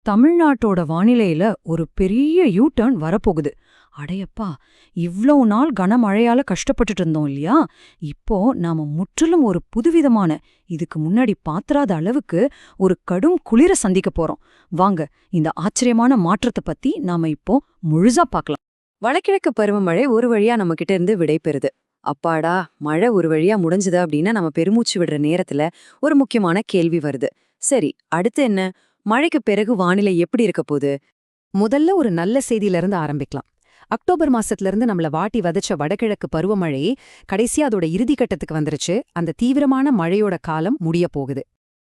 தமிழ்நாட்டோட வானிலையில ஒரு பெரிய யூ டர்ன் வரப்போகுது. அடையப்பா, இவ்ளோ நாள் கனமழையால கஷ்டப்பட்டுட்டு இருந்தோம் இல்லையா? இப்போ நாம முற்றிலும் ஒரு புதுவிதமான, இதுக்கு முன்னாடி பாத்திராத அளவுக்கு ஒரு கடும் குளிர சந்திக்க போறோம். வாங்க, இந்த ஆச்சரியமான மாற்றத்தை பத்தி நாம இப்போ முழுசா பார்க்கலாம். வடகிழக்கு பருவமழை ஒரு வழியா நம்ம கிட்ட இருந்து விடை பெறுது. அப்பாடா, மழை ஒரு வழியா முடிஞ்சுது அப்படின்னு நம்ம பெருமூச்சு விடுற நேரத்துல ஒரு முக்கியமான கேள்வி வருது. சரி, அடுத்து என்ன? மழைக்கு பிறகு வானிலை எப்படி இருக்க போகுது? முதல்ல ஒரு நல்ல செய்தியில இருந்து ஆரம்பிக்கலாம். அக்டோபர் மாசத்துல இருந்து நம்மள வாட்டி வதச்ச வடகிழக்கு பருவமழை கடைசியா அதோட இறுதி கட்டத்துக்கு வந்துருச்சு. அந்த தீவிரமான மழையோட காலம் முடிய போகுது.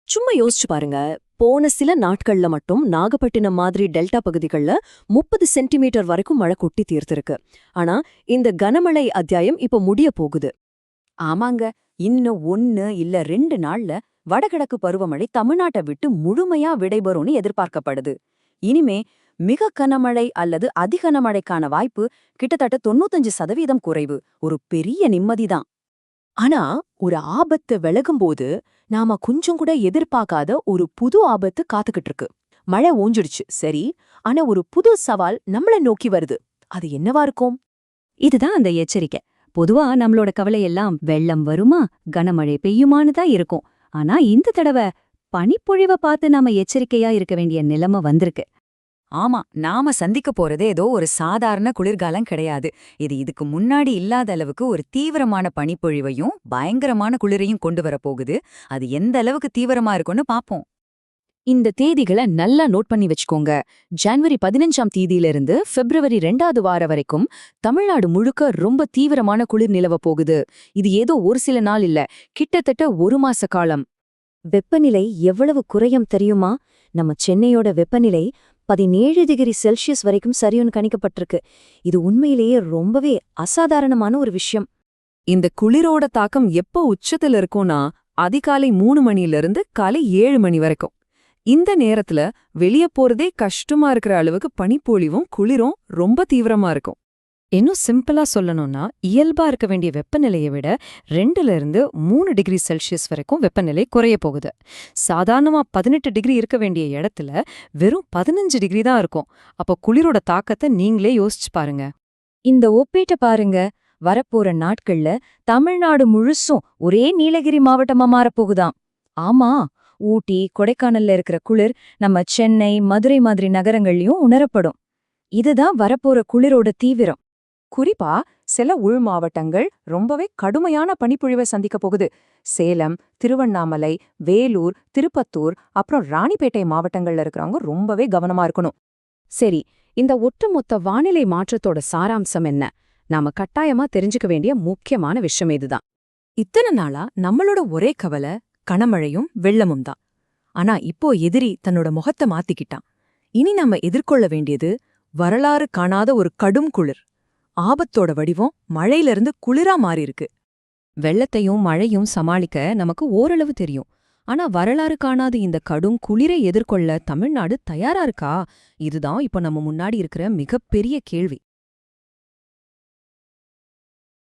சும்மா யோசிச்சு பாருங்க. போன சில நாட்கள்ல மட்டும் நாகப்பட்டினம் மாதிரி டெல்டா பகுதிகள்ல 30 சென்டிமீட்டர் வரைக்கும் மழை கொட்டி தீர்த்திருக்கு. ஆனா இந்த கனமழை அத்தியாயம் இப்ப முடிய போகுது. ஆமாங்க, இன்னும் 1 இல்ல 2 நாள்ல வடகிழக்கு பருவமழை தமிழ்நாட்டை விட்டு முழுமையா விடைபெறும்னு எதிர்பார்க்கப்படுது. இனிமே மிக கனமழை அல்லது அதிகனமழைக்கான வாய்ப்பு கிட்டத்தட்ட 95% குறைவு. ஒரு பெரிய நிம்மதிதான். ஆனா ஒரு ஆபத்து விலகும்போது நாம கொஞ்சம் கூட எதிர்பார்க்காத ஒரு புது ஆபத்து காத்துக்கிட்டு இருக்கு. மழை ஓஞ்சிடுச்சு சரி, ஆனா ஒரு புது சவால் நம்மள நோக்கி வருது. அது என்னவா இருக்கும்? இதுதான் அந்த எச்சரிக்கை. பொதுவா நம்மளோட கவலையெல்லாம் வெள்ளம் வருமா, கனமழை பெய்யுமான்னு தான் இருக்கும். ஆனா இந்த தடவை பனிப்பொழிவை பார்த்து நாம எச்சரிக்கையா இருக்க வேண்டிய நிலைமை வந்திருக்கு. ஆமா, நாம சந்திக்க போறது ஏதோ ஒரு சாதாரண குளிர்காலம் கிடையாது. இது இதுக்கு முன்னாடி இல்லாத அளவுக்கு ஒரு தீவிரமான பனிப்பொழிவையும் பயங்கரமான குளிரையும் கொண்டு வரப்போகுது. அது எந்த அளவுக்கு தீவிரமா இருக்கும்னு பாப்போம். இந்த தேதிகளை நல்லா நோட் பண்ணி வச்சுக்கோங்க. ஜனவரி 15ஆம் தேதியிலிருந்து பிப்ரவரி 2வது வார வரைக்கும் தமிழ்நாடு முழுக்க ரொம்ப தீவிரமான குளிர் நிலவ போகுது. இது ஏதோ ஒரு சில நாள் இல்ல, கிட்டத்தட்ட ஒரு மாச காலம். வெப்பநிலை எவ்வளவு குறையும் தெரியுமா? நம்ம சென்னையோட வெப்பநிலை 17 டிகிரி செல்சியஸ் வரைக்கும் சரியும்னு கணிக்கப்பட்டிருக்கு. இது உண்மையிலேயே ரொம்பவே அசாதாரணமான ஒரு விஷயம். இந்த குளிரோட தாக்கம் எப்போ உச்சத்துல இருக்கும்னா அதிகாலை 3 மணியிலிருந்து காலை 7 மணி வரைக்கும். இந்த நேரத்துல வெளிய போறதே கஷ்டமா இருக்கிற அளவுக்கு பனிப்பொழிவும் குளிரும் ரொம்ப தீவிரமா இருக்கும். இன்னும் சிம்பிளா சொல்லணும்னா, இயல்பா இருக்க வேண்டிய வெப்பநிலையை விட 2 to 3 டிகிரி செல்சியஸ் வரைக்கும் வெப்பநிலை குறைய போகுது. சாதாரணமா 18 டிகிரி இருக்க வேண்டிய இடத்துல வெறும் 15 டிகிரி தான் இருக்கும். அப்போ குளிரோட தாக்கத்தை நீங்களே யோசிச்சு பாருங்க. இந்த ஒப்பீட்டை பாருங்க. வரப்போற நாட்கள்ல தமிழ்நாடு முழுசும் ஒரே நீலகிரி மாவட்டமா மாறப்போகுதாம். ஆமா, ஊட்டி, கொடைக்கானல்ல இருக்கிற குளிர் நம்ம சென்னை, மதுரை மாதிரி நகரங்கள்லயும் உணரப்படும். இதுதான் வரப்போற குளிரோட தீவிரம். குறிப்பா சில உள் மாவட்டங்கள் ரொம்பவே கடுமையான பனிப்பொழிவை சந்திக்க போகுது. சேலம், திருவண்ணாமலை, வேலூர், திருப்பத்தூர், அப்புறம் ராணிப்பேட்டை மாவட்டங்கள்ல இருக்கிறவங்க ரொம்பவே கவனமா இருக்கணும். சரி, இந்த ஒட்டுமொத்த வானிலை மாற்றத்தோட சாராம்சம் என்ன? நாம கட்டாயமா தெரிஞ்சுக்க வேண்டிய முக்கியமான விஷயம் இதுதான். இத்தனை நாளா நம்மளோட ஒரே கவலை கனமழையும் வெள்ளமும் தான். ஆனா இப்போ எதிரி தன்னோட முகத்தை மாத்திக்கிட்டான். இனி நம்ம எதிர்கொள்ள வேண்டியது வரலாறு காணாத ஒரு கடும் குளிர். ஆபத்தோட வடிவம் மழையிலிருந்து குளிரா மாறியிருக்கு. வெள்ளத்தையும் மழையும் சமாளிக்க நமக்கு ஓரளவு தெரியும். ஆனா வரலாறு காணாத இந்த கடும் குளிரை எதிர்கொள்ள தமிழ்நாடு தயாரா இருக்கா? இதுதான் இப்ப நம்ம முன்னாடி இருக்கிற மிகப்பெரிய கேள்வி.